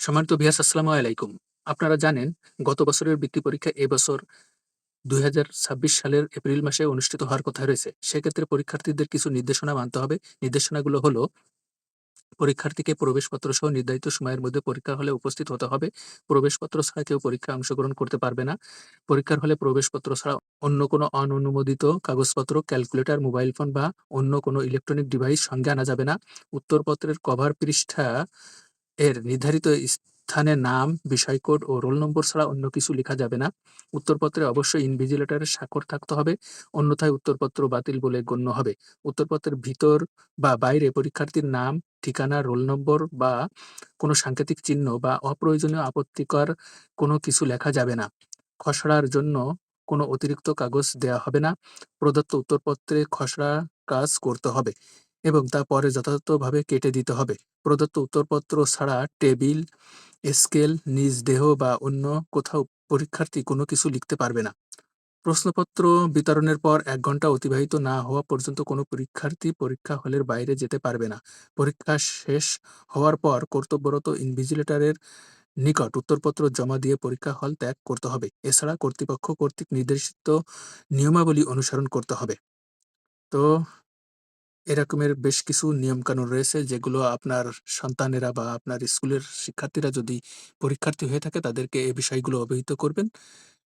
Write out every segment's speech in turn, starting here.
সম্মানিত ভিউয়ার্স আসসালামু আলাইকুম। আপনারা জানেন গত বছরের বৃত্তি পরীক্ষা এবছর ২০২৬ সালের এপ্রিল মাসে অনুষ্ঠিত হওয়ার কথা রয়েছে। সেক্ষেত্রে পরীক্ষার্থীদের কিছু নির্দেশনা মানতে হবে। নির্দেশনাগুলো হলো পরীক্ষার্থীকে প্রবেশপত্র সহ নির্ধারিত সময়ের মধ্যে পরীক্ষা হলে উপস্থিত হতে হবে। প্রবেশপত্র ছাড়া কেউ পরীক্ষায় অংশগ্রহণ করতে পারবে না। পরীক্ষার হলে প্রবেশপত্র ছাড়া অন্য কোনো অননুমোদিত কাগজপত্র, ক্যালকুলেটর, মোবাইল ফোন বা অন্য কোনো ইলেকট্রনিক ডিভাইস সঙ্গে আনা যাবে না। উত্তরপত্রের কভার পৃষ্ঠা এর নির্ধারিত স্থানে নাম, বিষয় কোড ও রোল নম্বর ছাড়া অন্য কিছু লেখা যাবে না। উত্তরপত্রে অবশ্যই ইনভিজিলেটরের স্বাক্ষর থাকতে হবে, অন্যথায় উত্তরপত্র বাতিল বলে গণ্য হবে। উত্তরপত্রের ভিতর বা বাইরে পরীক্ষার্থীর নাম, ঠিকানা, রোল নম্বর বা কোনো সাংকেতিক চিহ্ন বা অপ্রয়োজনীয় আপত্তিকর কোনো কিছু লেখা যাবে না। খসড়ার জন্য কোনো অতিরিক্ত কাগজ দেয়া হবে না। প্রদত্ত উত্তরপত্রে খসড়া কাজ করতে হবে এবং তা পরে যথাযথভাবে কেটে দিতে হবে। প্রদত্ত উত্তরপত্র ছাড়া টেবিল, স্কেল, নিজ দেহ বা অন্য কোথাও পরীক্ষার্থী কোনো কিছু লিখতে পারবে না। প্রশ্নপত্র বিতরণের পর ১ ঘন্টা অতিবাহিত না হওয়া পর্যন্ত কোনো পরীক্ষার্থী পরীক্ষা হলের বাইরে যেতে পারবে না। পরীক্ষা শেষ হওয়ার পর কর্তব্যরত ইনভিজিলেটরের নিকট উত্তরপত্র জমা দিয়ে পরীক্ষা হল ত্যাগ করতে হবে। এছাড়া কর্তৃপক্ষ কর্তৃক নির্দেশিত নিয়মাবলী অনুসরণ করতে হবে। তো এরকমের বেশ কিছু নিয়মকানুন রয়েছে যেগুলো আপনার সন্তানেরা বা আপনার স্কুলের শিক্ষার্থীরা যদি পরীক্ষার্থী হয়ে থাকে তাদেরকে এই বিষয়গুলো অবহিত করবেন।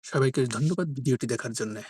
সবাইকে ধন্যবাদ ভিডিওটি দেখার জন্যে।